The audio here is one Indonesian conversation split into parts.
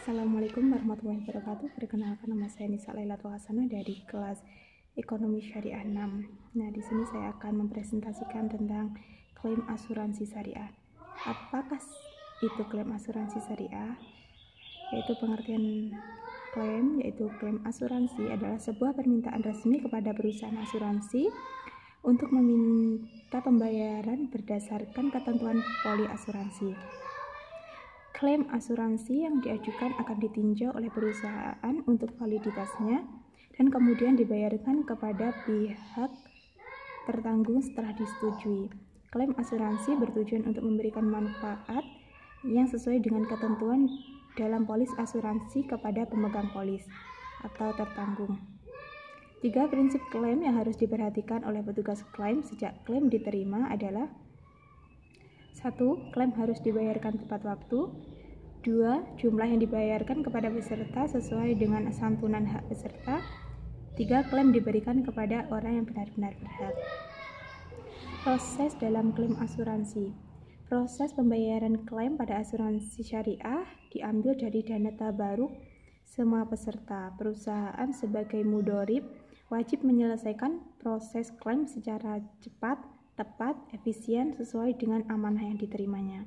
Assalamualaikum warahmatullahi wabarakatuh. Perkenalkan, nama saya Nisa Lailatul Hasanah dari kelas Ekonomi Syariah 6. Nah, di sini saya akan mempresentasikan tentang klaim asuransi syariah. Apakah itu klaim asuransi syariah? Yaitu pengertian klaim, yaitu klaim asuransi adalah sebuah permintaan resmi kepada perusahaan asuransi untuk meminta pembayaran berdasarkan ketentuan poli asuransi. Klaim asuransi yang diajukan akan ditinjau oleh perusahaan untuk validitasnya dan kemudian dibayarkan kepada pihak tertanggung setelah disetujui. Klaim asuransi bertujuan untuk memberikan manfaat yang sesuai dengan ketentuan dalam polis asuransi kepada pemegang polis atau tertanggung. 3 prinsip klaim yang harus diperhatikan oleh petugas klaim sejak klaim diterima adalah: 1. Klaim harus dibayarkan tepat waktu. 2. Jumlah yang dibayarkan kepada peserta sesuai dengan santunan hak peserta. 3. Klaim diberikan kepada orang yang benar-benar berhak. Proses dalam klaim asuransi. Proses pembayaran klaim pada asuransi syariah diambil dari dana tabaruk semua peserta. Perusahaan sebagai mudhorib wajib menyelesaikan proses klaim secara cepat, tepat, efisien, sesuai dengan amanah yang diterimanya.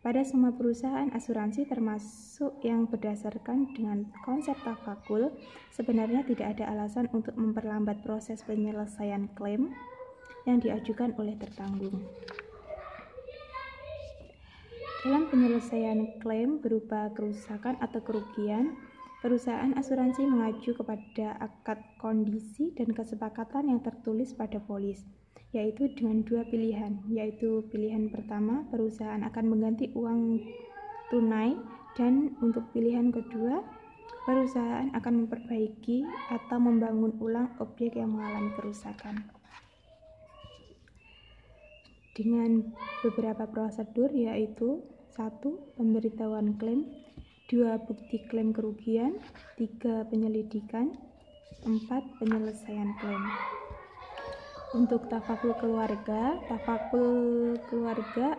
Pada semua perusahaan asuransi termasuk yang berdasarkan dengan konsep tafakul, sebenarnya tidak ada alasan untuk memperlambat proses penyelesaian klaim yang diajukan oleh tertanggung. Dalam penyelesaian klaim berupa kerusakan atau kerugian, perusahaan asuransi mengacu kepada akad kondisi dan kesepakatan yang tertulis pada polis, yaitu dengan 2 pilihan, yaitu pilihan pertama, perusahaan akan mengganti uang tunai, dan untuk pilihan kedua, perusahaan akan memperbaiki atau membangun ulang objek yang mengalami kerusakan. Dengan beberapa prosedur, yaitu 1. Pemberitahuan klaim, 2. Bukti klaim kerugian, 3. Penyelidikan, 4. Penyelesaian klaim. Untuk tafakul keluarga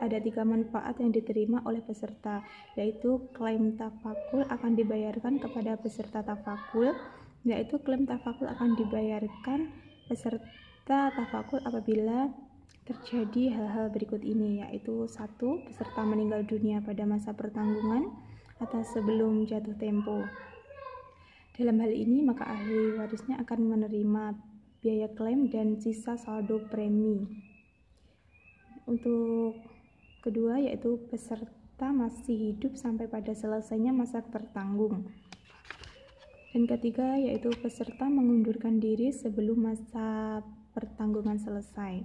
ada 3 manfaat yang diterima oleh peserta, yaitu klaim tafakul akan dibayarkan kepada peserta tafakul, yaitu klaim tafakul akan dibayarkan peserta tafakul apabila terjadi hal-hal berikut ini, yaitu 1. Peserta meninggal dunia pada masa pertanggungan atau sebelum jatuh tempo. Dalam hal ini, maka ahli warisnya akan menerima biaya klaim dan sisa saldo premi. Untuk kedua, yaitu peserta masih hidup sampai pada selesainya masa tertanggung. Dan ketiga, yaitu peserta mengundurkan diri sebelum masa pertanggungan selesai.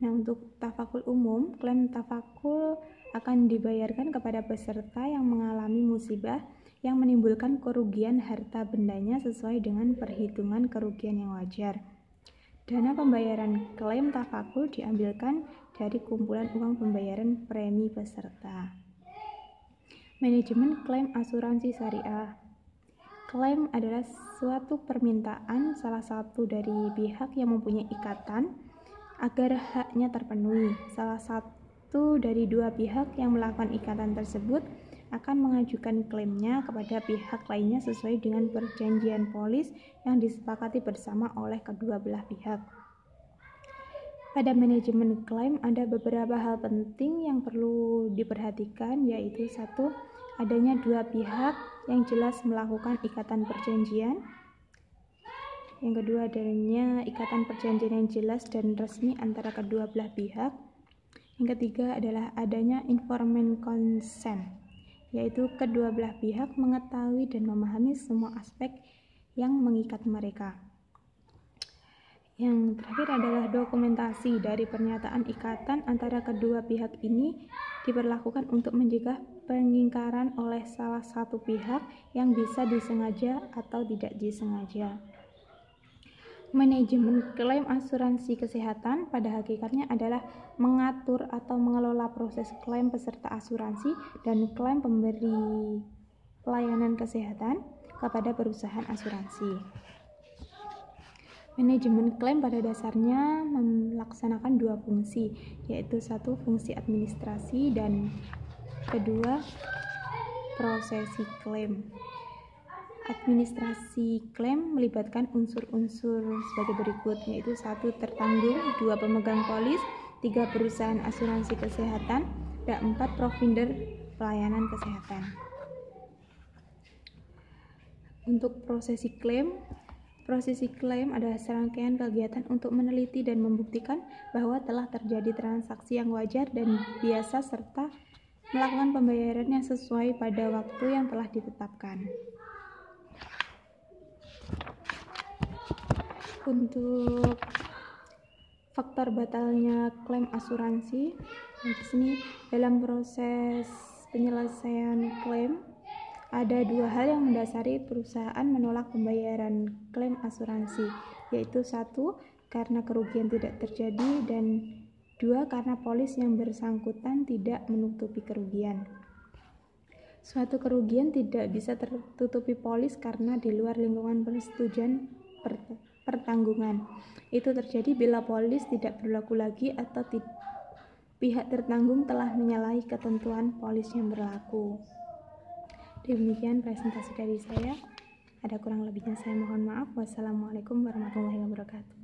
Nah, untuk tafakul umum, klaim tafakul akan dibayarkan kepada peserta yang mengalami musibah yang menimbulkan kerugian harta bendanya sesuai dengan perhitungan kerugian yang wajar. Dana pembayaran klaim tafakul diambilkan dari kumpulan uang pembayaran premi peserta. Manajemen klaim asuransi syariah. Klaim adalah suatu permintaan salah satu dari pihak yang mempunyai ikatan agar haknya terpenuhi. Salah satu dari 2 pihak yang melakukan ikatan tersebut akan mengajukan klaimnya kepada pihak lainnya sesuai dengan perjanjian polis yang disepakati bersama oleh kedua belah pihak. Pada manajemen klaim ada beberapa hal penting yang perlu diperhatikan, yaitu 1. Adanya 2 pihak yang jelas melakukan ikatan perjanjian. Yang kedua, adanya ikatan perjanjian yang jelas dan resmi antara kedua belah pihak. Yang ketiga adalah adanya informed consent, yaitu kedua belah pihak mengetahui dan memahami semua aspek yang mengikat mereka. Yang terakhir adalah dokumentasi dari pernyataan ikatan antara kedua pihak ini diperlakukan untuk mencegah pengingkaran oleh salah satu pihak yang bisa disengaja atau tidak disengaja. Manajemen klaim asuransi kesehatan pada hakikatnya adalah mengatur atau mengelola proses klaim peserta asuransi dan klaim pemberi pelayanan kesehatan kepada perusahaan asuransi. Manajemen klaim pada dasarnya melaksanakan 2 fungsi, yaitu 1. Fungsi administrasi dan kedua prosesi klaim. Administrasi klaim melibatkan unsur-unsur sebagai berikut, yaitu 1. Tertanggung, 2. Pemegang polis, 3. Perusahaan asuransi kesehatan, dan 4. Provider pelayanan kesehatan. Untuk prosesi klaim adalah serangkaian kegiatan untuk meneliti dan membuktikan bahwa telah terjadi transaksi yang wajar dan biasa serta melakukan pembayaran yang sesuai pada waktu yang telah ditetapkan. Untuk faktor batalnya klaim asuransi, di sini dalam proses penyelesaian klaim ada 2 hal yang mendasari perusahaan menolak pembayaran klaim asuransi, yaitu 1. Karena kerugian tidak terjadi, dan 2. Karena polis yang bersangkutan tidak menutupi kerugian. Suatu kerugian tidak bisa tertutupi polis karena di luar lingkungan persetujuan pertanggungan. Itu terjadi bila polis tidak berlaku lagi atau pihak tertanggung telah menyalahi ketentuan polis yang berlaku. Demikian presentasi dari saya. Ada kurang lebihnya saya mohon maaf. Wassalamualaikum warahmatullahi wabarakatuh.